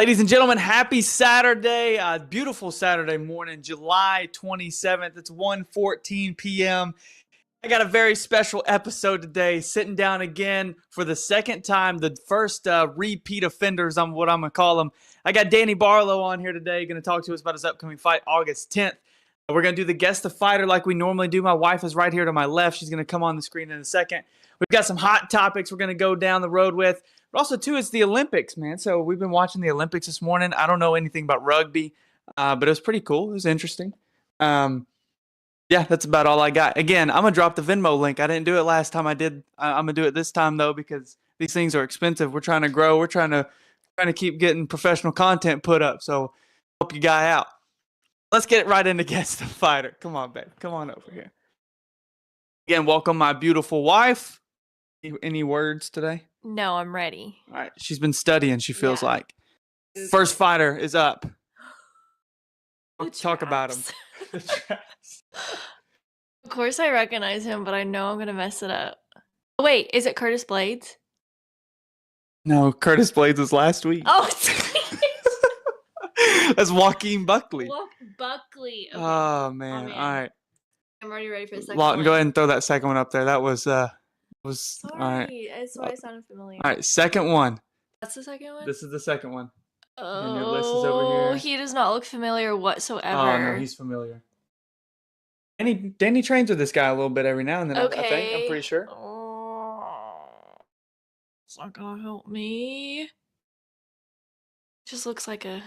Ladies and gentlemen, happy Saturday. Beautiful Saturday morning, July 27th. It's 1:14 p.m. I got a very special episode today, sitting down again for the second time, the first repeat offenders, I'm what I'm going to call them. I got Danny Barlow on here today, going to talk to us about his upcoming fight, August 10th. We're going to do the Guest the Fighter like we normally do. My wife is right here to my left. She's going to come on the screen in a second. We've got some hot topics we're going to go down the road with. But also, too, it's the Olympics, man. So we've been watching the Olympics this morning. I don't know anything about rugby, but it was pretty cool. It was interesting. Yeah, that's about all I got. Again, I'm going to drop the Venmo link. I didn't do it last time I did. I'm going to do it this time, though, because these things are expensive. We're trying to grow. We're trying to keep getting professional content put up. So help you guy out. Let's get it right into Guest the Fighter. Come on, babe. Come on over here. Again, welcome my beautiful wife. Any words today? No, I'm ready. All right. She's been studying, she feels like. First fighter is up. Talk about him. The traps. Of course I recognize him, but I know I'm going to mess it up. Oh, wait, is it Curtis Blades? No, Curtis Blades was last week. Oh, that's Joaquin Buckley. Buckley. Okay. Oh, man. Oh, man. All right. I'm already ready for the second Lawton, one. go ahead and throw that second one up there. That was Sorry, all right. that's why I sounded familiar. All right, second one. That's the second one? This is the second one. Oh, and your list is over here. He does not look familiar whatsoever. Oh, no, he's familiar. Danny trains with this guy a little bit every now and then, okay. I think. I'm pretty sure. Oh, it's not going to help me. Just looks like a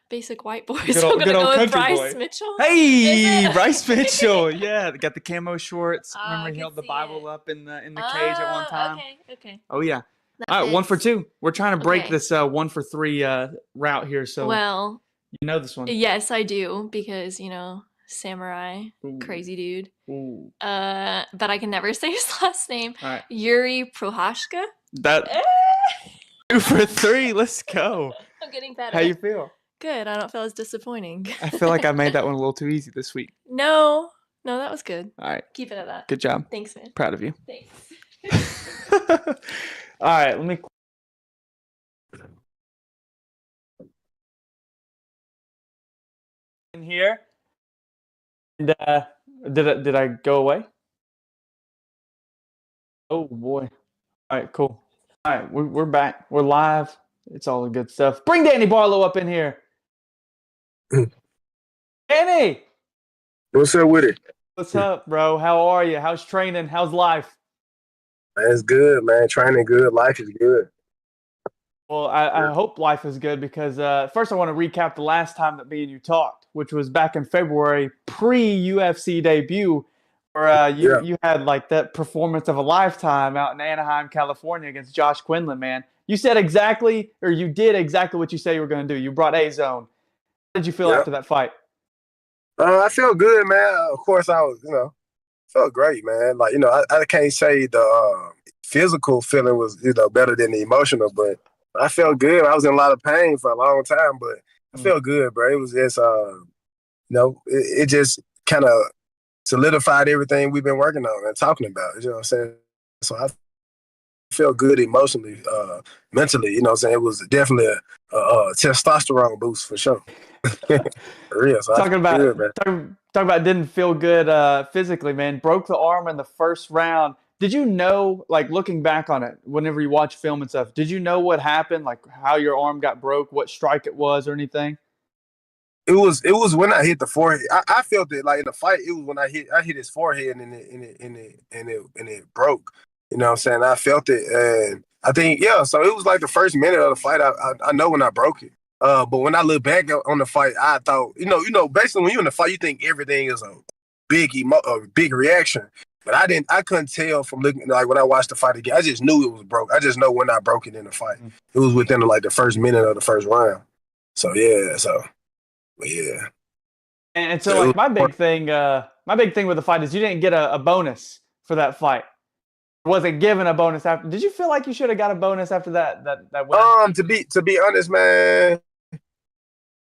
basic white boy. So I'm going to go with Bryce Mitchell. Hey, Bryce Mitchell. Yeah, they got the camo shorts. Oh, Remember he held the Bible up in the cage at one time? Okay. Oh, yeah. That All right, fits. 1 for 2. We're trying to break Okay. this 1 for 3 route here. So Well, you know this one. yes, I do, because, samurai, Ooh. crazy dude. Ooh. But I can never say his last name. All right. Yuri Prohashka. That 2 for 3. Let's go. I'm getting better. How you feel? Good. I don't feel as disappointing. I feel like I made that one a little too easy this week. No, that was good. All right. Keep it at that. Good job. Thanks, man. Proud of you. Thanks. All right. Let me. In here. And did I go away? Oh boy. All right, cool. All right, we're back. We're live. It's all the good stuff. Bring Danny Barlow up in here. Danny, What's up with it? what's up, bro? How are you? How's training? How's life? Man, it's good, man. Training good. Life is good. Well, I hope life is good because first I want to recap the last time that me and you talked, which was back in February, pre-UFC debut, where you had like that performance of a lifetime out in Anaheim, California against Josh Quinlan, man. You said exactly, or you did exactly what you said you were going to do. You brought A-Zone. How did you feel after that fight? I feel good, man. Of course, I was, felt great, man. Like, I can't say the physical feeling was, better than the emotional, but I felt good. I was in a lot of pain for a long time, but I felt good, bro. It was just, it just kind of solidified everything we've been working on and talking about. You know what I'm saying? So I felt good emotionally, mentally. You know what I'm saying? It was definitely a testosterone boost for sure. For real. So talking about didn't feel good physically, man. Broke the arm in the first round. Did you know, like looking back on it, whenever you watch film and stuff, did you know what happened, like how your arm got broke, what strike it was, or anything? It was when I hit the forehead. I felt it like in the fight. It was when I hit his forehead and it broke. You know what I'm saying? I felt it, and I think So it was like the first minute of the fight. I know when I broke it. But when I look back on the fight, I thought, basically when you're in the fight, you think everything is a big reaction. But I couldn't tell from looking, like when I watched the fight again, I just knew it was broke. I just know when I broke it in the fight. It was within the first minute of the first round. So yeah, yeah. And so like my big thing with the fight is you didn't get a bonus for that fight. Wasn't given a bonus after. Did you feel like you should have got a bonus after that win? To be honest, man,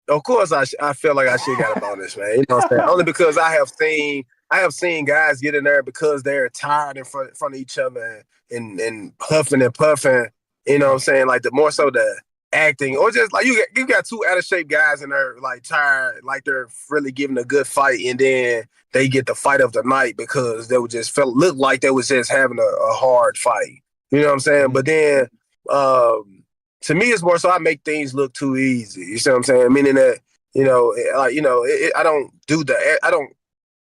of course I feel like I should have got a bonus, man. You know what I'm saying? Only because I have seen guys get in there because they're tired in front of each other and huffing and puffing. You know what I'm saying? Like the more so acting, or just like you got two out of shape guys and they're like tired, like they're really giving a good fight, and then they get the fight of the night because they would just look like they was just having a hard fight. You know what I'm saying? But then to me, it's more so I make things look too easy. You see what I'm saying? Meaning that I don't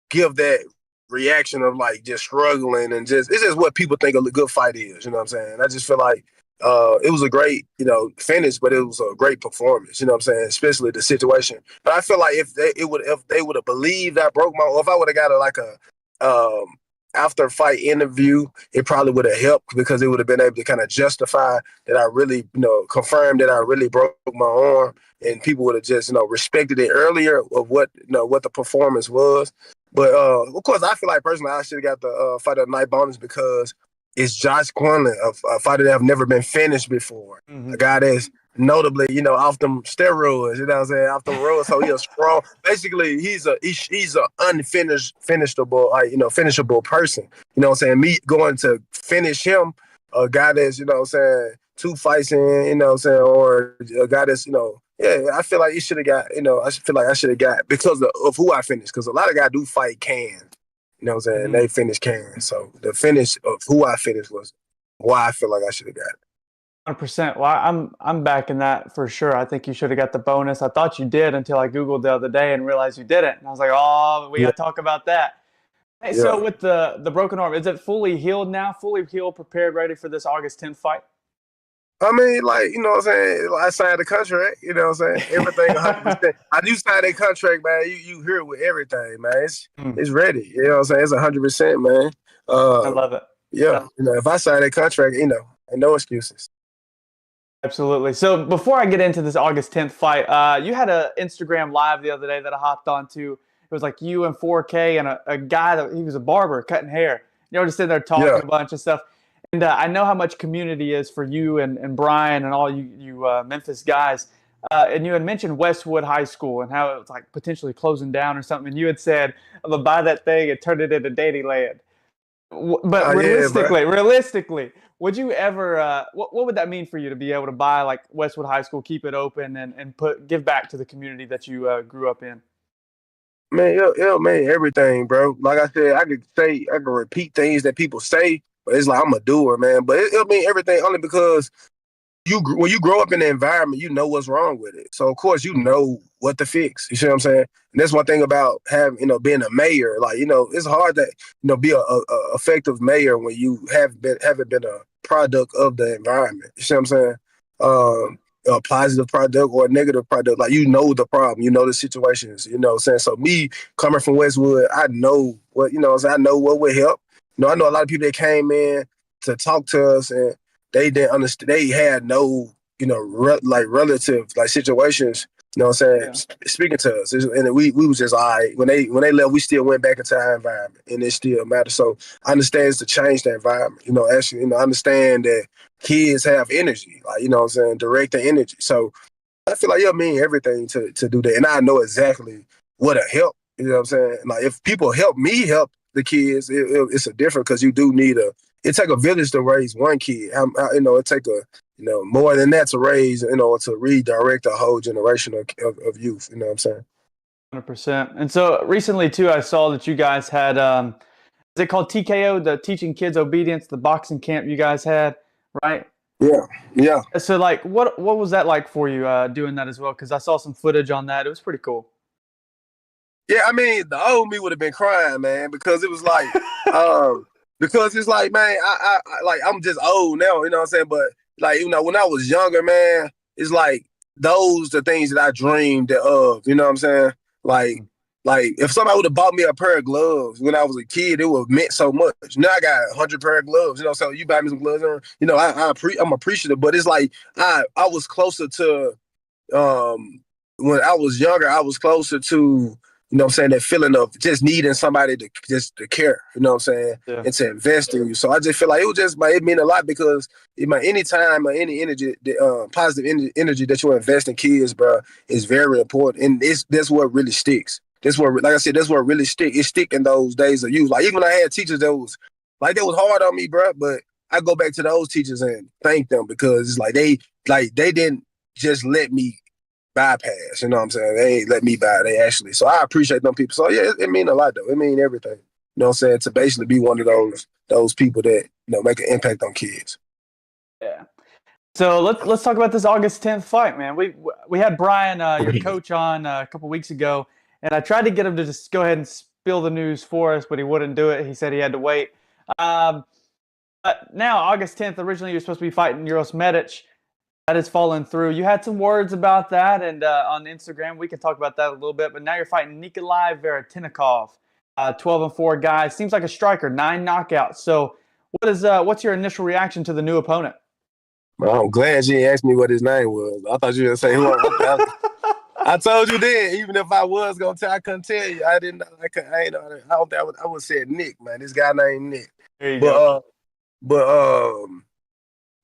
give that reaction of like just struggling and it's just what people think a good fight is. You know what I'm saying? I just feel like it was a great, finish, but it was a great performance. You know what I'm saying? Especially the situation. But I feel like if they would have believed I broke or if I would have got a after fight interview, it probably would have helped because it would have been able to kind of justify that I really, confirm that I really broke my arm, and people would have just, respected it earlier of what the performance was. But of course, I feel like personally I should have got the fight of the night bonus because it's Josh Quinlan, a fighter that I've never been finished before. A guy that's notably, off them steroids, you know what I'm saying, off them roads. So he's strong. Basically, he's a finishable, finishable person. You know what I'm saying? Me going to finish him, a guy that's, 2 fights in, you know what I'm saying, or a guy that's, I feel like he should have got, I feel like I should have got because of who I finished. Because a lot of guys do fight cans. You know what I'm saying? They finish cans. So the finish of who I finished was why I feel like I should have got it. 100%. Well, I'm backing that for sure. I think you should have got the bonus. I thought you did until I Googled the other day and realized you didn't. And I was like, oh, we got to talk about that. Hey, so with the broken arm, is it fully healed now? Fully healed, prepared, ready for this August 10th fight? I mean, like, you know what I'm saying? I signed the contract, you know what I'm saying? Everything 100%. I do sign that contract, man. You hear it with everything, man. It's ready. You know what I'm saying? It's 100%, man. I love it. Yeah. If I sign that contract, ain't no excuses. Absolutely. So before I get into this August 10th fight, you had an Instagram live the other day that I hopped onto. It was like you and 4K and a guy that he was a barber cutting hair. Just sitting there talking a bunch of stuff. And I know how much community is for you and Brian and all you Memphis guys. And you had mentioned Westwood High School and how it was like potentially closing down or something. And you had said, I'm going to buy that thing and turn it into Daisyland. But realistically, would you ever, what would that mean for you to be able to buy like Westwood High School, keep it open and give back to the community that you grew up in? Man, it'll mean everything, bro. Like I said, I could repeat things that people say, but it's like I'm a doer, man. But it'll mean everything only because when you grow up in the environment, you know what's wrong with it. So of course you know what to fix. You see what I'm saying? And that's one thing about having, being a mayor. Like, it's hard to, be a effective mayor when you haven't been a product of the environment. You see what I'm saying? A positive product or a negative product. Like, the problem, the situations, you know what I'm saying? So me coming from Westwood, I know what, I know what would help. I know a lot of people that came in to talk to us and they didn't understand. They had no, relative situations. You know what I'm saying? Yeah. Speaking to us, and we was just all right. When they left, we still went back into our environment, and it still matters. So I understand it's to change the environment. Actually, understand that kids have energy, like, what I'm saying, direct the energy. So I feel like it'll mean everything to do that, and I know exactly what'll help. You know what I'm saying? Like, if people help me help the kids, it's a different because you do need it take a village to raise one kid. It take more than that to raise, to redirect a whole generation of youth. You know what I'm saying? 100%. And so recently too, I saw that you guys had, is it called TKO, the Teaching Kids Obedience, the boxing camp you guys had, right? Yeah. So like, what was that like for you doing that as well? Because I saw some footage on that. It was pretty cool. Yeah, I mean, the old me would have been crying, man, because it was like, because it's like, man, I like, I'm just old now, you know what I'm saying? But like, when I was younger, man, it's like those the things that I dreamed of, you know what I'm saying? Like if somebody would have bought me a pair of gloves when I was a kid, it would have meant so much. Now I got 100 pair of gloves, so you buy me some gloves, I'm appreciative, but it's like I was closer to, when I was younger, I was closer to, that feeling of just needing somebody to care, and to invest in you. So I just feel like it mean a lot because any time or any energy, positive energy that you invest in kids, bro, is very important. And that's what really sticks. That's what, like I said, that's what really stick. It stick in those days of youth. Like, even when I had teachers that was hard on me, bro, but I go back to those teachers and thank them because it's like they didn't just let me bypass. You know what I'm saying? They ain't let me by. They actually. So I appreciate them people. So yeah, it mean a lot though. It mean everything. You know what I'm saying? To basically be one of those people that make an impact on kids. Yeah. So let's talk about this August 10th fight, man. We had Brian, your coach, on a couple weeks ago, and I tried to get him to just go ahead and spill the news for us, but he wouldn't do it. He said he had to wait. But now, August 10th, originally you were supposed to be fighting Uros Medic. That has fallen through. You had some words about that, and on Instagram, we can talk about that a little bit. But now you're fighting Nikolai Veretinikov, 12-4 guy. Seems like a striker, 9 knockouts. So what's your initial reaction to the new opponent? Well, I'm glad you asked me what his name was. I thought you were going to say who I told you then, even if I was going to tell, I couldn't tell you. I didn't know. I would say Nick, man. This guy named Nick. There you go. Bro,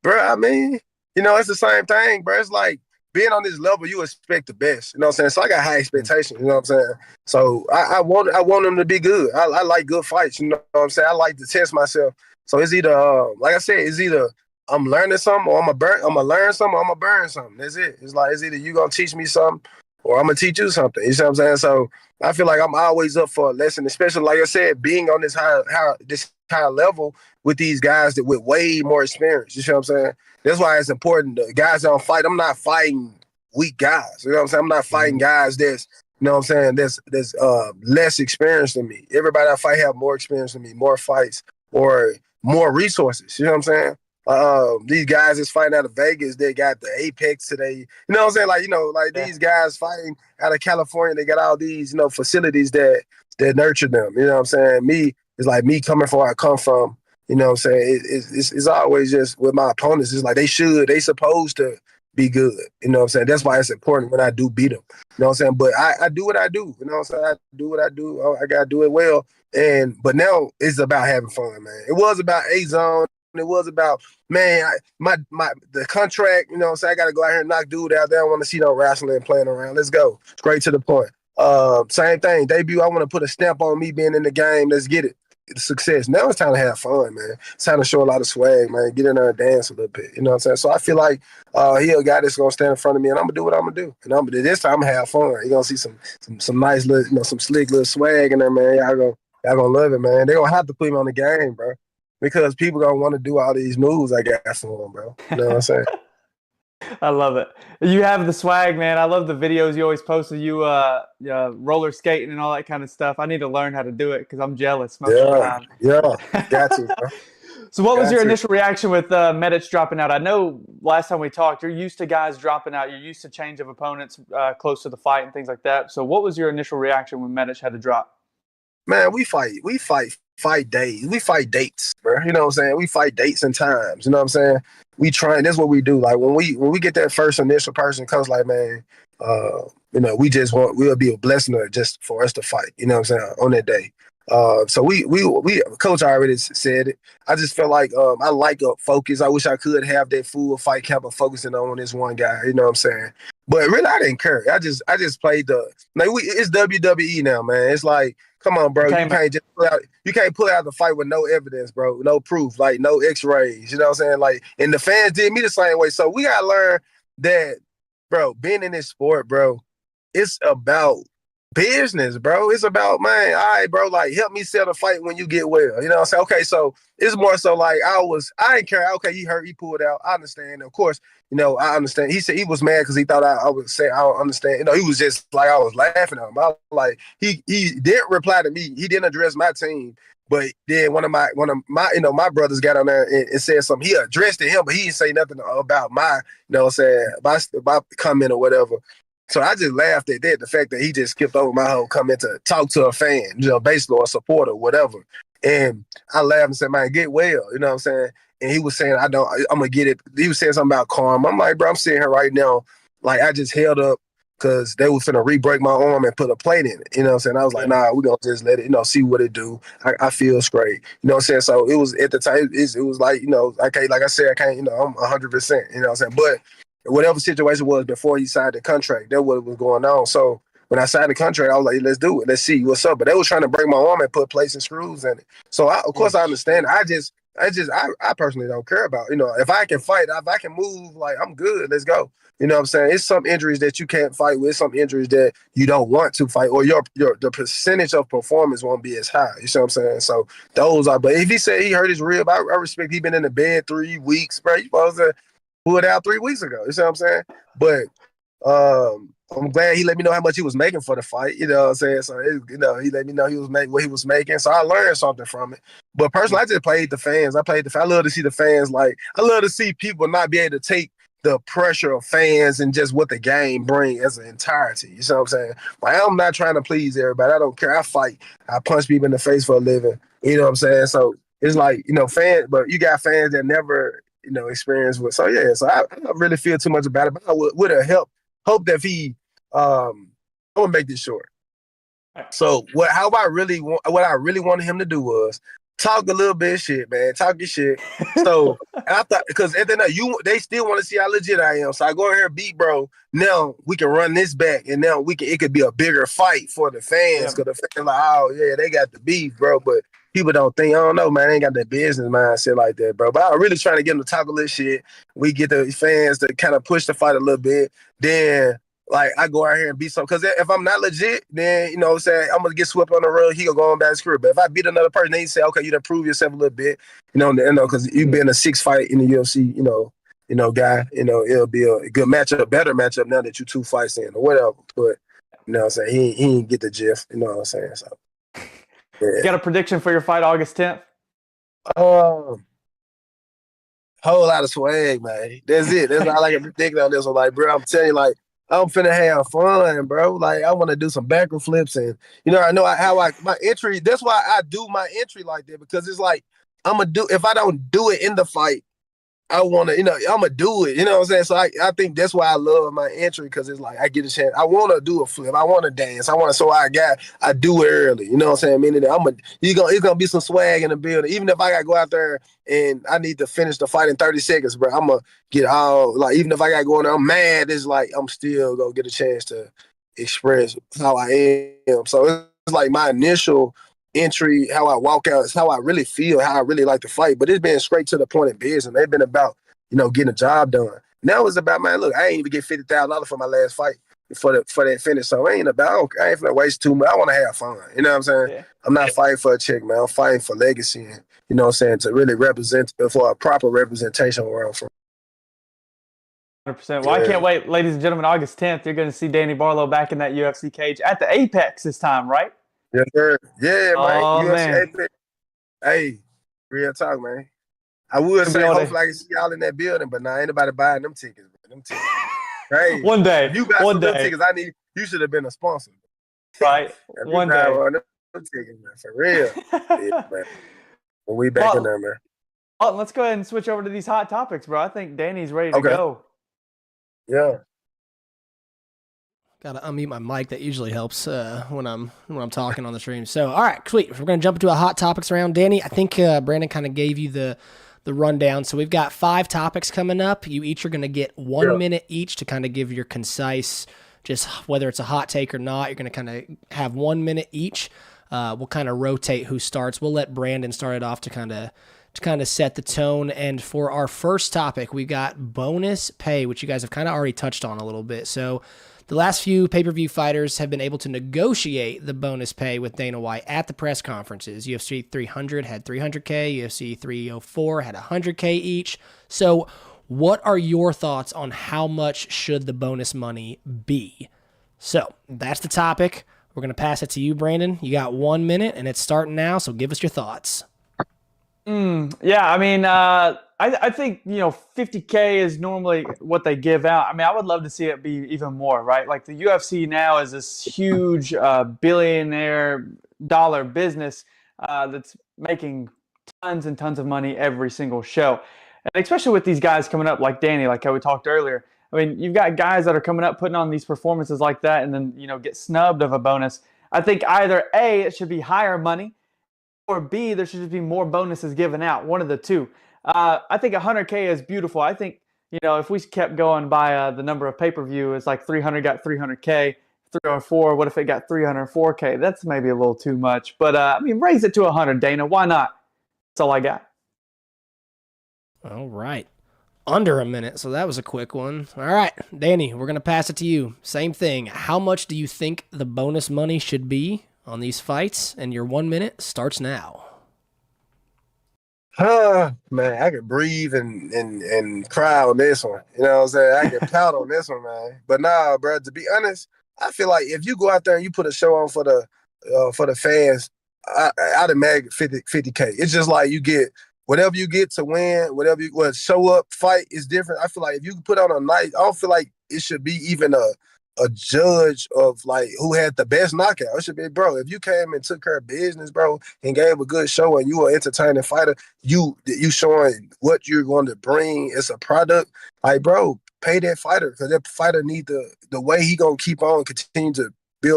I mean, it's the same thing, bro. It's like being on this level, you expect the best. You know what I'm saying? So I got high expectations. You know what I'm saying? So I want them to be good. I like good fights. You know what I'm saying? I like to test myself. So it's either, like I said, it's either I'm learning something or I'm gonna learn something or I'm gonna burn something. That's it. It's like it's either you gonna teach me something or I'm gonna teach you something. You see what I'm saying? So I feel like I'm always up for a lesson, especially like I said, being on this high level with these guys that with way more experience. You see what I'm saying? That's why it's important. The guys that don't fight, I'm not fighting weak guys. You know what I'm saying? I'm not fighting guys that's, you know what I'm saying, that's less experienced than me. Everybody I fight have more experience than me, more fights or more resources. You know what I'm saying? These guys that's fighting out of Vegas, they got the Apex today. You know what I'm saying? These guys fighting out of California, they got all these, facilities that nurture them. You know what I'm saying? Me, it's like me coming from where I come from. You know what I'm saying? It's always just with my opponents, it's like they supposed to be good. You know what I'm saying? That's why it's important when I do beat them. You know what I'm saying? But I do what I do. You know what I'm saying? I do what I do. I got to do it well. But now it's about having fun, man. It was about A-Zone. It was about, man, the contract, you know what I'm saying? I got to go out here and knock dude out there. I don't want to see no wrestling and playing around. Let's go. Straight to the point. Same thing. Debut, I want to put a stamp on me being in the game. Let's get it. Success. Now it's time to have fun, man. It's time to show a lot of swag, man. Get in there and dance a little bit. You know what I'm saying? So I feel like he a guy that's gonna stand in front of me, and I'm gonna do what I'm gonna do. And this time I'm gonna have fun. You're gonna see some nice little, some slick little swag in there, man. Y'all gonna love it, man. They gonna have to put me on the game, bro, because people gonna want to do all these moves I got for them, bro. You know what I'm saying? I love it. You have the swag, man. I love the videos you always post of you roller skating and all that kind of stuff. I need to learn how to do it because I'm jealous most of the time. Yeah, got to, bro. So what was your initial reaction with Medic dropping out? I know last time we talked, you're used to guys dropping out. You're used to change of opponents close to the fight and things like that. So what was your initial reaction when Medic had to drop? Man, we fight days. We fight dates, bro. You know what I'm saying? We fight dates and times. You know what I'm saying? We try, that's what we do. Like when we get that first initial person comes like, man, we'll be a blessing just for us to fight. You know what I'm saying? On that day. So we coach already said it. I just felt like I like a focus. I wish I could have that full fight camp of focusing on this one guy. You know what I'm saying? But really, I didn't care. I just played it's WWE now, man. It's like, come on, bro. You can't pull out the fight with no evidence, bro. No proof, like no X-rays. You know what I'm saying? Like, and the fans did me the same way. So we gotta learn that, bro. Being in this sport, bro, it's about business, bro. It's about, man, all right, bro, like help me sell the fight when you get well. You know what I'm saying? Okay, so it's more so like I didn't care. Okay, he hurt, he pulled out. I understand. Of course, I understand. He said he was mad because he thought I would say I don't understand. He was just like I was laughing at him. I was like, he didn't reply to me. He didn't address my team. But then one of my my brothers got on there and said something. He addressed him, but he didn't say nothing about my, what I'm saying, my comment or whatever. So I just laughed at that, the fact that he just skipped over my whole comment to talk to a fan, basically, or a supporter, whatever. And I laughed and said, man, get well, you know what I'm saying? And he was saying, I'm going to get it. He was saying something about karma. I'm like, bro, I'm sitting here right now, like I just held up because they was finna re-break my arm and put a plate in it. You know what I'm saying? I was like, nah, we're going to just let it, see what it do. I feel straight. You know what I'm saying? So it was, at the time, it was like, like I said, I can't, I'm 100%, you know what I'm saying? But whatever situation was before he signed the contract, that's what was going on. So when I signed the contract, I was like, hey, let's do it. Let's see what's up. But they was trying to break my arm and put plates and screws in it. So of course I understand. I I personally don't care about. If I can fight, if I can move, like I'm good. Let's go. You know what I'm saying? It's some injuries that you can't fight with, some injuries that you don't want to fight, or the percentage of performance won't be as high. You see what I'm saying? So those are. But if he said he hurt his rib, I respect. He been in the bed 3 weeks, bro. You supposed to pull it out 3 weeks ago. You see what I'm saying? But I'm glad he let me know how much he was making for the fight. You know what I'm saying? So he let me know he was making what he was making. So I learned something from it. But personally, I just played the fans. I love to see the fans. Like I love to see people not be able to take the pressure of fans and just what the game bring as an entirety. You see what I'm saying? Like I'm not trying to please everybody. I don't care. I fight. I punch people in the face for a living. You know what I'm saying? So it's like, fans, but you got fans that never, experience with. So yeah, so I don't really feel too much about it, but I would have hope that he I'm gonna make this short. So what I really wanted him to do was talk a little bit of shit, man. Talk your shit. So I thought, because at the end they still want to see how legit I am. So I go in here and beat bro. Now we can run this back, and now it could be a bigger fight for the fans, because the fans like, oh yeah, they got the beef, bro. But people don't think, I don't know, man, they ain't got that business mindset like that, bro. But I'm really trying to get them to talk a little shit. We get the fans to kind of push the fight a little bit. Then like I go out here and beat some, because if I'm not legit, then what I'm saying, I'm gonna get swept on the rug. He gonna go on back to his career. But if I beat another person, they say, okay, you done prove yourself a little bit, because you've been a 6 fight in the UFC, guy, it'll be a good matchup, a better matchup now that you 2 fights in or whatever. But what I'm saying, he ain't get the gif, you know what I'm saying. So yeah. You got a prediction for your fight August 10th? Whole lot of swag, man. That's it. That's all I can predict on this one. Like, bro, I'm telling you, like, I'm finna have fun, bro. Like, I want to do some backward flips, and I know my entry. That's why I do my entry like that, because it's like if I don't do it in the fight, I want to, I'm gonna do it. You know what I'm saying? So I think that's why I love my entry, because it's like I get a chance. I want to do a flip. I want to dance. I do it early. You know what I'm saying? Meaning that it's gonna be some swag in the building. Even if I gotta go out there and I need to finish the fight in 30 seconds, bro, I'm gonna get all, like, even if I gotta go in there, I'm mad. It's like I'm still gonna get a chance to express how I am. So it's like my initial entry, how I walk out, is how I really feel, how I really like to fight. But it's been straight to the point in business. They've been about, getting a job done. Now it's about, man, look, I ain't even get $50,000 for my last fight for that finish. So I ain't finna waste too much. I want to have fun. You know what I'm saying? Yeah. I'm not fighting for a check, man. I'm fighting for legacy, and what I'm saying, to really represent, for a proper representation where I'm from. 100%. Well, yeah. I can't wait, ladies and gentlemen. August 10th, you're going to see Danny Barlow back in that UFC cage at the Apex this time, right? Yes, sir. Yeah, man. Oh, UFC man. Apex. Hey, real talk, man. I would say, hopefully I can see y'all in that building, but ain't nobody buying them tickets, man. Them tickets. Hey, one day. If you got some tickets, you should have been a sponsor. Right. One day. Them tickets, man, for real. Yeah, man. When we back in there, man. Oh, let's go ahead and switch over to these hot topics, bro. I think Danny's ready to go. Yeah. Gotta unmute my mic. That usually helps when I'm talking on the stream. So, all right, sweet. We're gonna jump into a hot topics round. Danny, I think Brandon kind of gave you the rundown. So we've got 5 topics coming up. You each are gonna get 1 minute each to kind of give your concise, just whether it's a hot take or not. You're gonna kind of have 1 minute each. We'll kind of rotate who starts. We'll let Brandon start it off to kind of set the tone. And for our first topic, we got bonus pay, which you guys have kind of already touched on a little bit. So the last few pay-per-view fighters have been able to negotiate the bonus pay with Dana White at the press conferences. UFC 300 had 300K, UFC 304 had 100K each. So what are your thoughts on how much should the bonus money be? So that's the topic. We're going to pass it to you, Brandon. You got 1 minute, and it's starting now, so give us your thoughts. Yeah, I mean, I think, 50K is normally what they give out. I mean, I would love to see it be even more, right? Like the UFC now is this huge billionaire dollar business that's making tons and tons of money every single show. And especially with these guys coming up like Danny, like how we talked earlier. I mean, you've got guys that are coming up, putting on these performances like that, and then, get snubbed of a bonus. I think either A, it should be higher money, or B, there should just be more bonuses given out. One of the two. I think 100K is beautiful. I think, if we kept going by the number of pay-per-view, it's like 300 got 300K, 304. What if it got 304K? That's maybe a little too much. But, raise it to 100, Dana. Why not? That's all I got. All right. Under a minute, so that was a quick one. All right, Danny, we're going to pass it to you. Same thing. How much do you think the bonus money should be on these fights? And your 1 minute starts now. Man, I could breathe and cry on this one. You know what I'm saying? I could pout on this one, man. But nah, bro, to be honest, I feel like if you go out there and you put a show on for the fans, I'd imagine 50K. It's just like you get whatever you get to win, show up, fight is different. I feel like if you put on a night, I don't feel like it should be even a judge of like who had the best knockout. It should be, bro, if you came and took care of business, bro, and gave a good show and you were an entertaining fighter, you showing what you're going to bring. It's a product. Like, bro, pay that fighter because that fighter need the way he gonna keep on continue to be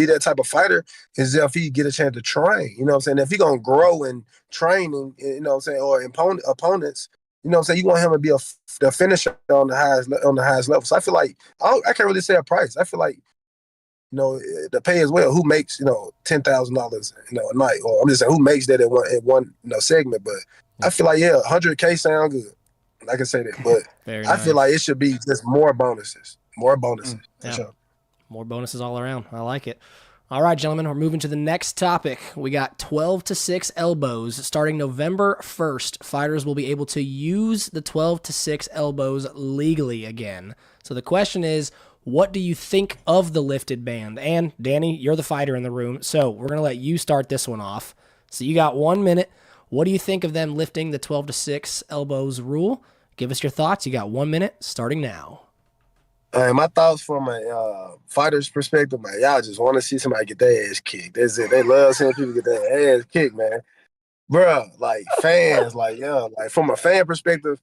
that type of fighter is if he get a chance to train. You know what I'm saying? If he gonna grow and train and you know what I'm saying, or opponents, you know what I'm saying, you want him to be the finisher on the highest level. So I feel like I can't really say a price. I feel like, you know, the pay as well. Who makes, you know, $10,000, you know, a night? Or I'm just saying who makes that at one you know, segment. But I feel like 100K sound good. I can say that. But I feel like it should be just more bonuses. More bonuses. For sure. More bonuses all around. I like it. All right, gentlemen, we're moving to the next topic. We got 12-6 elbows. Starting November 1st, fighters will be able to use the 12-6 elbows legally again. So the question is, what do you think of the lifted band? And Danny, you're the fighter in the room, so we're going to let you start this one off. So you got 1 minute. What do you think of them lifting the 12-6 elbows rule? Give us your thoughts. You got 1 minute, starting now. My thoughts from a fighter's perspective, man, y'all just want to see somebody get their ass kicked. That's it. They love seeing people get their ass kicked, man. Bruh, like fans, like from a fan perspective,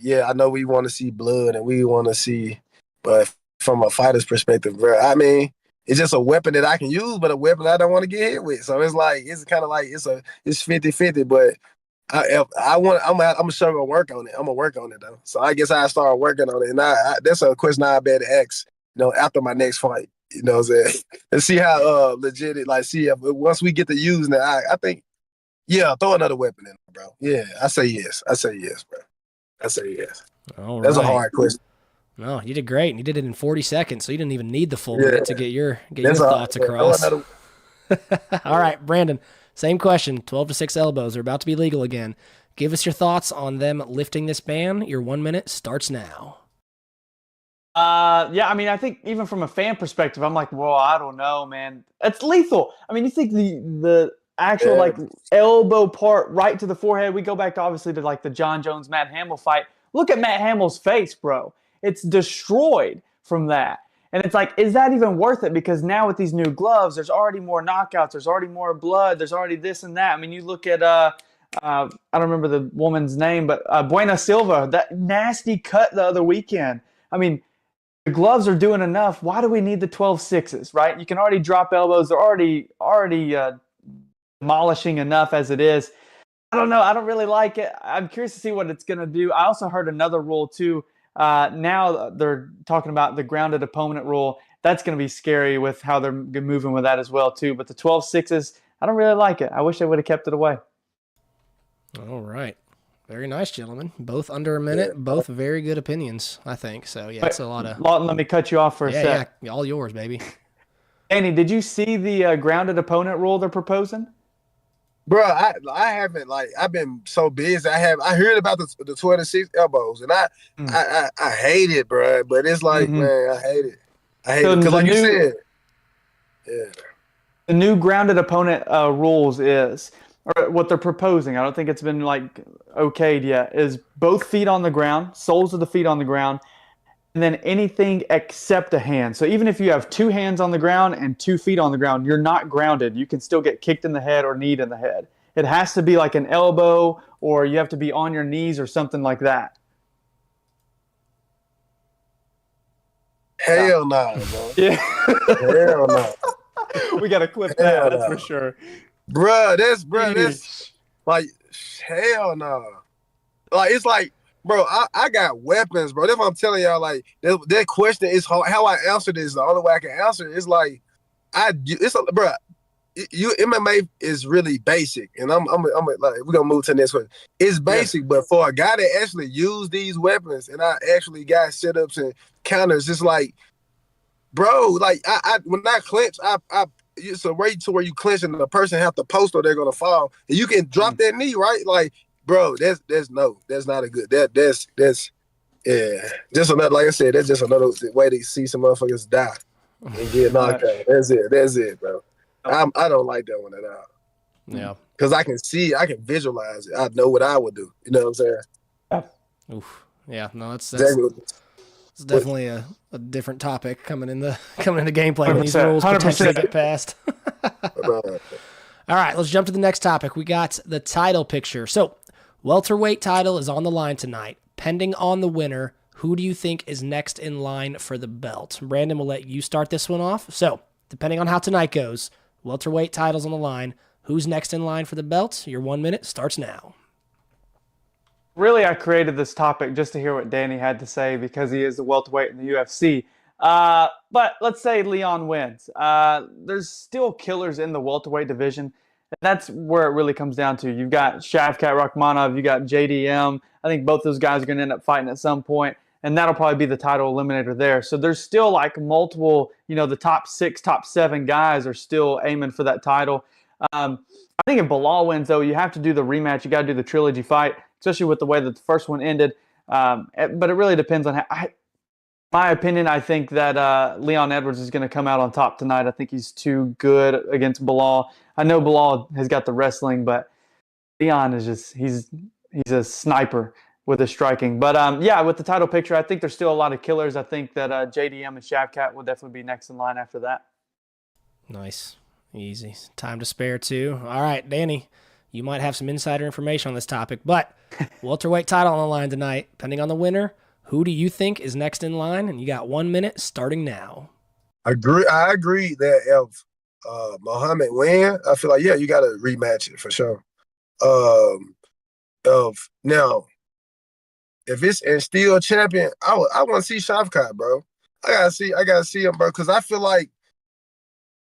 I know we want to see blood and we want to see, but from a fighter's perspective, bruh, I mean, it's just a weapon that I can use, but a weapon I don't want to get hit with. So it's like, it's kind of like, it's 50-50, but I'm gonna sure work on it. I'm gonna work on it though. So I guess I start working on it, and that's a question I better ask. You know, after my next fight, you know what I'm saying, and see how legit it. Like, see if once we get to using it, I think, throw another weapon in, bro. Yeah, I say yes, bro. I say yes. All that's right. a hard question. No, you did great, and you did it in 40 seconds, so you didn't even need the full minute to get your thoughts across. All right, Brandon. Same question, 12-6 elbows are about to be legal again. Give us your thoughts on them lifting this ban. Your 1 minute starts now. I mean, I think even from a fan perspective, I'm like, well, I don't know, man. It's lethal. I mean, you think the actual like elbow part right to the forehead. We go back to obviously to like the John Jones Matt Hamill fight. Look at Matt Hamill's face, bro. It's destroyed from that. And it's like, is that even worth it? Because now with these new gloves, there's already more knockouts. There's already more blood. There's already this and that. I mean, you look at, I don't remember the woman's name, but Buena Silva, that nasty cut the other weekend. I mean, the gloves are doing enough. Why do we need the 12-6s, right? You can already drop elbows. They're already demolishing enough as it is. I don't know. I don't really like it. I'm curious to see what it's going to do. I also heard another rule, too. Now they're talking about the grounded opponent rule. That's going to be scary with how they're moving with that as well, too. But the 12-6s, I don't really like it. I wish they would have kept it away. All right. Very nice, gentlemen. Both under a minute, both very good opinions, I think. So, it's a lot of... Lawton, let me cut you off for a sec. Yeah, all yours, baby. Danny, did you see the grounded opponent rule they're proposing? Bro, I haven't, like, I've been so busy. I heard about the 12-6 elbows, and I hate it, bro. But it's like, man, I hate it. Because like you said, the new grounded opponent rules is, or what they're proposing, I don't think it's been, like, okayed yet, is both feet on the ground, soles of the feet on the ground, and then anything except a hand. So even if you have 2 hands on the ground and 2 feet on the ground, you're not grounded. You can still get kicked in the head or kneed in the head. It has to be like an elbow, or you have to be on your knees or something like that. Hell no, bro. Yeah. Hell no. We got to clip that, that's for sure. Bruh, that's like, hell no. Like, it's like, bro, I got weapons, bro. That's what I'm telling y'all. Like, that question is how I answer this. The only way I can answer it is like, bro, MMA is really basic, and I'm like, we're gonna move to the next one. It's basic, but for a guy that actually used these weapons, and I actually got setups and counters, it's like, bro, like I when I clinch, it's a way to where you clinch and the person have to post or they're gonna fall, and you can drop that knee, right? Like, bro, that's not a good that's just another, like I said, that's just another way to see some motherfuckers die and get knocked out. That's it, bro. I don't like that one at all. Yeah. Because I can visualize it. I know what I would do. You know what I'm saying? Oof. Yeah, no, that's Exactly. it's definitely a different topic coming into gameplay when these 100%, rules potentially get passed. Uh, All right, let's jump to the next topic. We got the title picture. So, welterweight title is on the line tonight. Pending on the winner, who do you think is next in line for the belt? Brandon, we'll let you start this one off. So, depending on how tonight goes, welterweight titles on the line. Who's next in line for the belt? Your 1 minute starts now. Really, I created this topic just to hear what Danny had to say because he is the welterweight in the UFC. But let's say Leon wins. There's still killers in the welterweight division. And that's where it really comes down to. You've got Shavkat Rakhmonov, you got JDM. I think both those guys are going to end up fighting at some point, and that'll probably be the title eliminator there. So there's still like multiple, the top 6, top 7 guys are still aiming for that title. I think if Barlow wins, though, you have to do the rematch. You got to do the trilogy fight, especially with the way that the first one ended. But it really depends on my opinion. I think that Leon Edwards is going to come out on top tonight. I think he's too good against Barlow. I know Barlow has got the wrestling, but Leon is just he's a sniper with his striking. But with the title picture, I think there's still a lot of killers. I think that JDM and Shavkat will definitely be next in line after that. Nice. Easy. Time to spare, too. All right, Danny, you might have some insider information on this topic, but welterweight title on the line tonight. Depending on the winner, who do you think is next in line? And you got 1 minute starting now. I agree that if Muhammad win, I feel like, you got to rematch it for sure. If it's and still champion, I want to see Shavkat, bro. I gotta see him, bro, because I feel like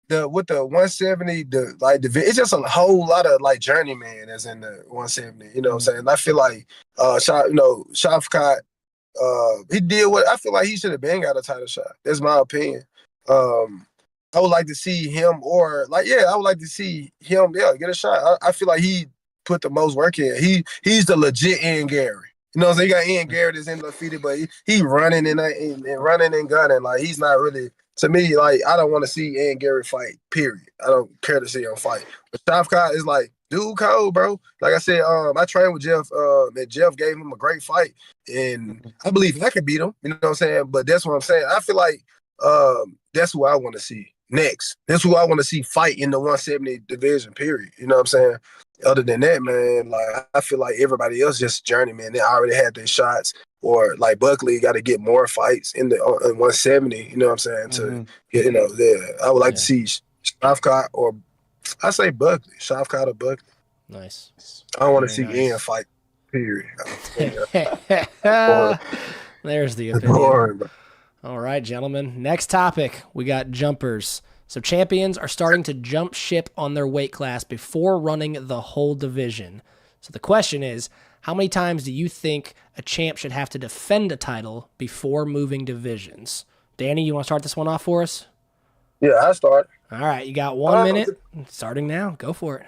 with the 170, it's just a whole lot of like journeyman as in the 170. You know what I'm saying? I feel like Shavkat, he did what I feel like he should have been got a title shot. That's my opinion. I would like to see him, I would like to see him, get a shot. I feel like he put the most work in. He's the legit Ian Gary. You know what I'm saying? You got Ian Gary that's undefeated, but he running and running and gunning. Like, he's not really, to me, like, I don't want to see Ian Gary fight, period. I don't care to see him fight. But Shavkat is like, dude cold, bro. Like I said, I trained with Jeff, and Jeff gave him a great fight. And I believe I could beat him. You know what I'm saying? But that's what I'm saying. I feel like that's who I want to see next. That's who I want to see fight in the 170 division, period. You know what I'm saying? Other than that, man, like, I feel like everybody else just journeyman. They already had their shots. Or like Buckley got to get more fights in the 170. You know what I'm saying? To get, I would like to see Shavkat or I say Buckley, Shavkat or Buckley. Nice. I don't want to see Ian fight. Period. There's the opinion. Boring, all right, gentlemen. Next topic, we got jumpers. So champions are starting to jump ship on their weight class before running the whole division. So the question is, how many times do you think a champ should have to defend a title before moving divisions? Danny, you want to start this one off for us? Yeah, I start. All right, you got 1 minute. Starting now. Go for it.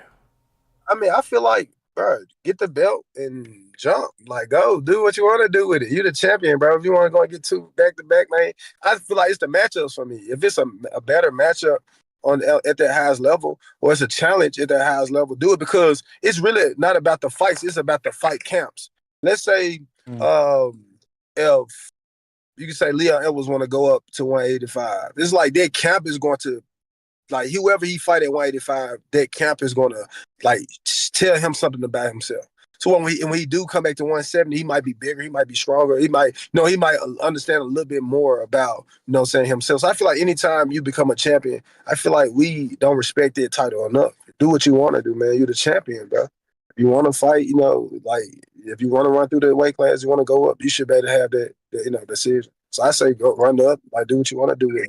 I mean, I feel like, bro, get the belt and jump. Like, go do what you want to do with it. You're the champion, bro. If you want to go and get 2 back-to-back, man, I feel like it's the matchups for me. If it's a better matchup at that highest level, or it's a challenge at that highest level, do it, because it's really not about the fights. It's about the fight camps. Let's say if you can say Leon Edwards want to go up to 185. It's like that camp is going to, like, whoever he fight at 185, that camp is going to, like, tell him something about himself. So when he do come back to 170, he might be bigger, he might be stronger, he might understand a little bit more about, himself. So I feel like anytime you become a champion, I feel like we don't respect that title enough. Do what you want to do, man. You're the champion, bro. If you want to fight, like, if you want to run through the weight class, you want to go up, you should better have that decision. So I say go run up, like, do what you want to do with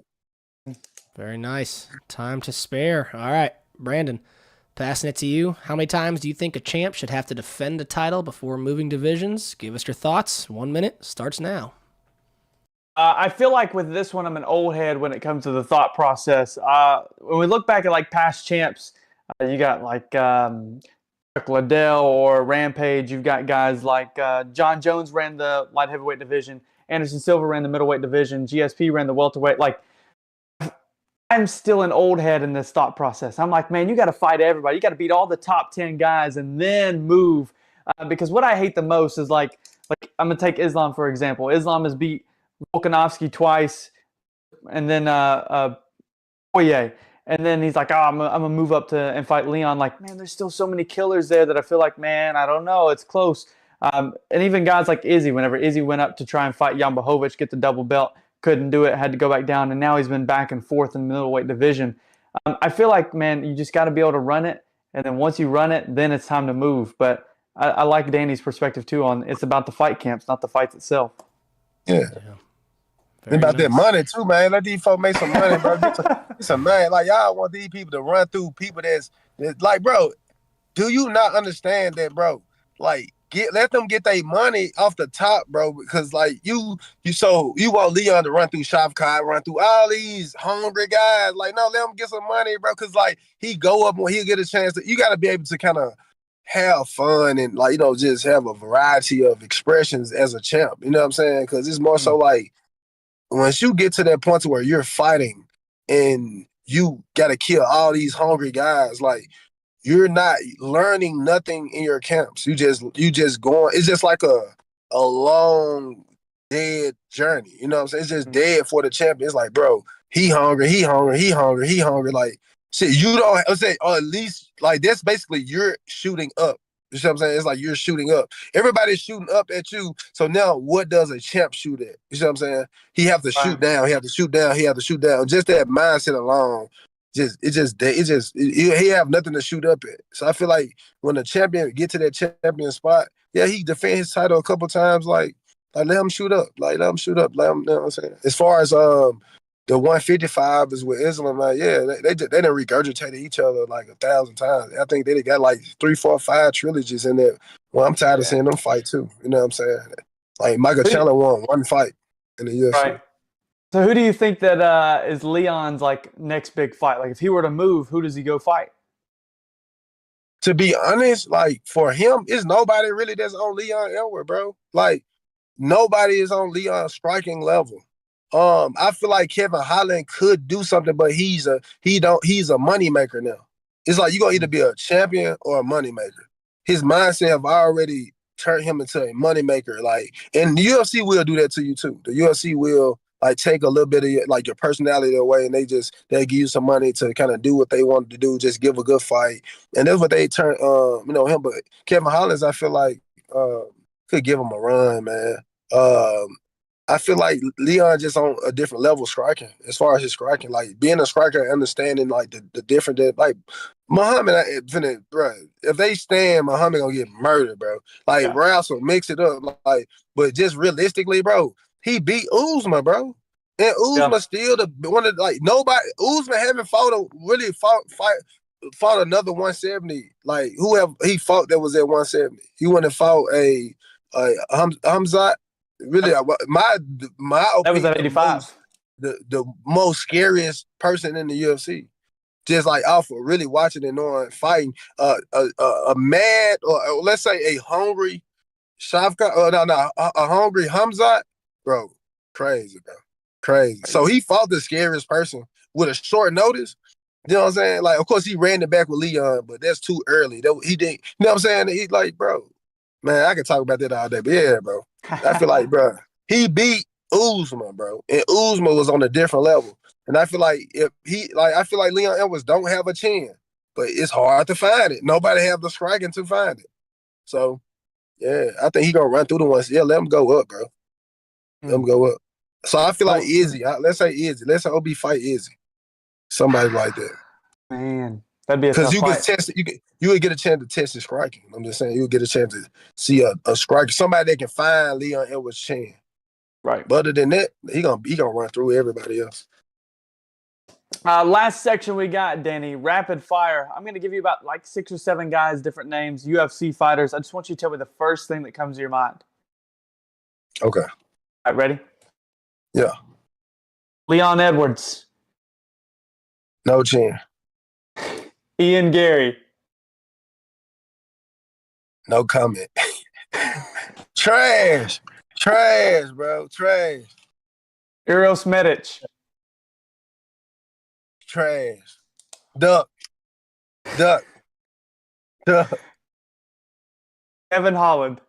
it. Very nice. Time to spare. All right. Brandon, passing it to you. How many times do you think a champ should have to defend a title before moving divisions? Give us your thoughts. 1 minute starts now. I feel like with this one, I'm an old head when it comes to the thought process. When we look back at like past champs, you got like Chuck Liddell or Rampage. You've got guys like John Jones ran the light heavyweight division. Anderson Silva ran the middleweight division. GSP ran the welterweight. Like, I'm still an old head in this thought process. I'm like, man, you got to fight everybody. You got to beat all the top 10 guys and then move. Because what I hate the most is like I'm gonna take Islam for example. Islam has beat Volkanovski twice, and then Poirier. And then he's like, I'm gonna move up to and fight Leon. Like, man, there's still so many killers there that I feel like, man, I don't know, it's close. And even guys like Izzy, whenever Izzy went up to try and fight Jan Blachowicz, get the double belt, couldn't do it, had to go back down, and now he's been back and forth in the middleweight division. I feel like, man, you just got to be able to run it, and then once you run it, then it's time to move. But I like Danny's perspective too on it's about the fight camps, not the fights itself. Yeah. About that money too, man. Let these folks make some money, bro. Get some money. Like, y'all want these people to run through people that's like, bro, do you not understand that, bro? Like, let them get their money off the top, bro. Because like you want Leon to run through Shavkat, run through all these hungry guys. Like, no, let him get some money, bro. Because like he go up when he'll get a chance to. You got to be able to kind of have fun and like just have a variety of expressions as a champ. You know what I'm saying? Because it's more so like. Once you get to that point to where you're fighting and you got to kill all these hungry guys, like you're not learning nothing in your camps. You just going. It's just like a long dead journey. You know what I'm saying? It's just dead for the champion. It's like, bro, he hungry. Like shit, you don't. Let's say, or at least like that's basically you're shooting up. You know what I'm saying? It's like you're shooting up. Everybody's shooting up at you. So now what does a champ shoot at? You know what I'm saying? He have to shoot down. He have to shoot down. He have to shoot down. Just that mindset alone, he have nothing to shoot up at. So I feel like when a champion get to that champion spot, yeah, he defend his title a couple times, like let him shoot up. Like let him shoot up. Let him, you know what I'm saying? As far as the 155 is with Islam, like, yeah, they done regurgitated each other like 1,000 times. I think they got like 3, 4, 5 trilogies in there. Well, I'm tired of seeing them fight too. You know what I'm saying? Like Michael Chandler won one fight in the UFC. Right. So who do you think that is Leon's like next big fight? Like if he were to move, who does he go fight? To be honest, like for him, it's nobody really that's on Leon Edwards, bro. Like nobody is on Leon's striking level. I feel like Kevin Holland could do something, but he's a money maker now. It's like you gonna either be a champion or a money maker. His mindset have already turned him into a money maker. Like, and the UFC will do that to you too. The UFC will like take a little bit of your personality away, and they'll give you some money to kind of do what they wanted to do, just give a good fight, and that's what they turn him. But Kevin Holland, I feel like could give him a run, man. I feel like Leon just on a different level striking as far as his striking. Like being a striker and understanding like the different like Muhammad, bro. If they stand, Muhammad gonna get murdered, bro. Like Rouse will mix it up, like, but just realistically, bro, he beat Usman, bro. And Usman still the one of like nobody. Usman haven't fought another 170. Like whoever he fought that was at 170. He wouldn't have fought a Hamzat. Really, my that was at 85. The most scariest person in the UFC, just like Alpha, really watching and knowing fighting a mad or let's say a hungry Shavkat, a hungry Hamzat, bro, crazy, bro, crazy. So he fought the scariest person with a short notice. You know what I'm saying? Like, of course, he ran it back with Leon, but that's too early. He didn't. You know what I'm saying? He's like, bro. Man, I can talk about that all day, but yeah, bro. I feel like, bro, he beat Usman, bro, and Usman was on a different level. And I feel like I feel like Leon Edwards don't have a chin, but it's hard to find it. Nobody have the striking to find it. So, yeah, I think he gonna run through the ones. Yeah, let him go up, bro. Let him go up. So I feel like Izzy. Let's say Izzy. Let's say OB fight Izzy. Somebody like that. Man. That'd be a tough fight. Test you would get a chance to test his striking. I'm just saying you would get a chance to see a striker, somebody that can find Leon Edwards' chin. Right. But other than that, he gonna run through everybody else. Last section we got, Danny, rapid fire. I'm going to give you about like 6 or 7 guys, different names, UFC fighters. I just want you to tell me the first thing that comes to your mind. Okay. All right, ready? Yeah. Leon Edwards. No chin. Ian Gary. No comment. Trash. Trash, bro. Trash. Eros Medic. Trash. Duck. Duck. Duck. Kevin Holland.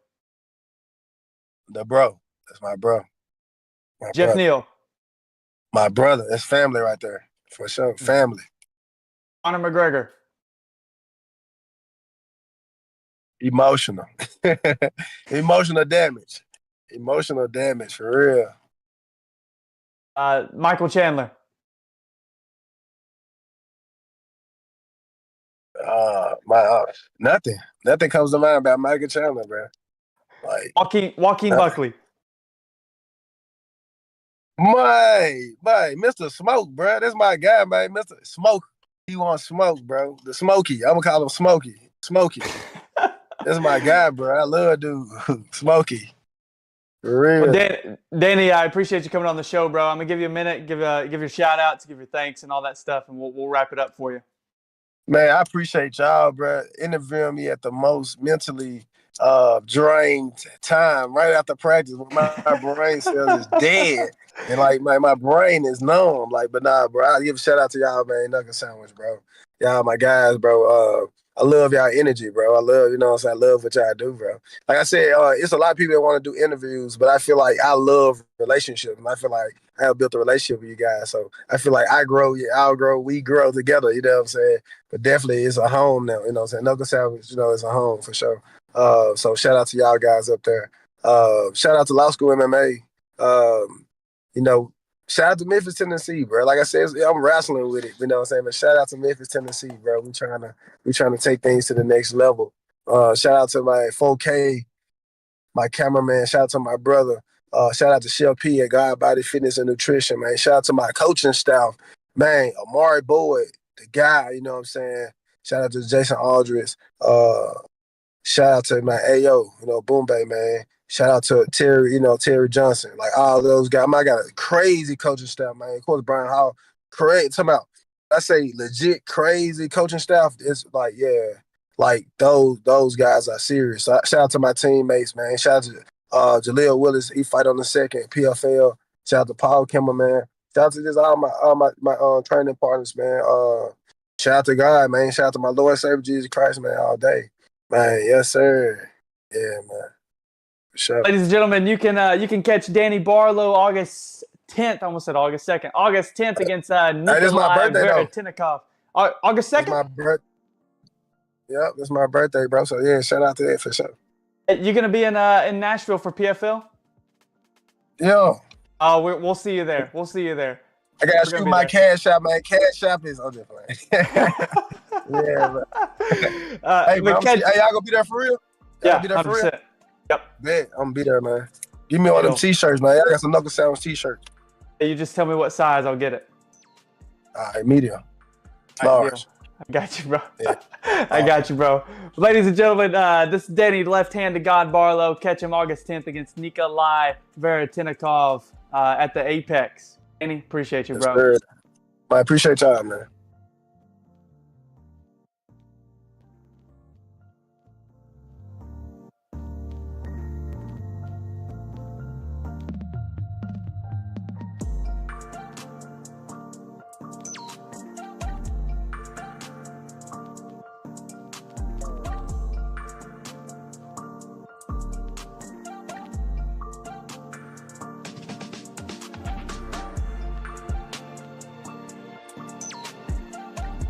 The bro. That's my bro. My Jeff brother. Neal. My brother. That's family right there. For sure. Family. Conor McGregor. Emotional. Emotional damage. Emotional damage, for real. Michael Chandler. Nothing. Nothing comes to mind about Michael Chandler, bro. Like Joaquin Buckley. Mr. Smoke, bro. That's my guy, man. Mr. Smoke. He wants smoke, bro. The Smokey. I'm gonna call him Smokey. Smokey. That's my guy, bro. I love dude. Smokey. For real. Well, Danny, I appreciate you coming on the show, bro. I'm gonna give you a minute, give your shout outs, give your thanks and all that stuff, and we'll wrap it up for you. Man, I appreciate y'all, bro, interviewing me at the most mentally drained time right after practice when my brain cells is dead and like my brain is numb. Like, but nah, bro, I give a shout out to y'all, man. Knuckle Sandwich, bro. Y'all, my guys, bro. I love y'all energy, bro. I love, you know what I'm saying? I love what y'all do, bro. Like I said, it's a lot of people that want to do interviews, but I feel like I love relationships. And I feel like I have built a relationship with you guys. So I feel like I grow, I'll grow, we grow together, you know what I'm saying? But definitely it's a home now, you know what I'm saying? Knuckle Sandwich, you know, it's a home for sure. So shout out to y'all guys up there. Shout out to Law School MMA. You know, shout out to Memphis, Tennessee, bro. Like I said, I'm wrestling with it, you know what I'm saying? But shout out to Memphis, Tennessee, bro. We trying to take things to the next level. Shout out to my 4K, my cameraman. Shout out to my brother. Shout out to Shell P at God Body Fitness and Nutrition, man. Shout out to my coaching staff, man. Amari Boyd, the guy, you know what I'm saying? Shout out to Jason Aldridge. Shout out to my AO, you know, Boom Bay, man. Shout out to Terry, you know, Terry Johnson. Like all those guys. I got a crazy coaching staff, man. Of course, Brian Hall, crazy. Talking about, I say legit crazy coaching staff. It's like, yeah, like those guys are serious. So, shout out to my teammates, man. Shout out to Jaleel Willis. He fight on the second PFL. Shout out to Paul Kimmer, man. Shout out to just all my training partners, man. Shout out to God, man. Shout out to my Lord and Savior Jesus Christ, man. All day, man. Yes, sir. Yeah, man. For sure. Ladies and gentlemen, you can catch Danny Barlow August 10th. I almost said August 2nd. August 10th against Nikolai Veretinikov. August 2nd? My birthday. Yep, it's my birthday, bro. So yeah, shout out to that for sure. You gonna be in Nashville for PFL? Yeah. We'll see you there. We'll see you there. I gotta shoot my cash app, man. Cash app is on different. Yeah, bro. Hey, bro, hey, y'all gonna be there for real? Yeah, be there for 100%. real? Yep. Bet I'm gonna be there, man. Give me one of them t-shirts, man. I got some Knuckle Sandwich t-shirts. You just tell me what size, I'll get it. All right, medium. Large. I got you, bro. Yeah. I got you, bro. Ladies and gentlemen, this is Danny, LEFTHAND2GOD Barlow. Catch him August 10th against Nikolai Veretinikov at the Apex. Danny, appreciate you, bro. I appreciate y'all, man.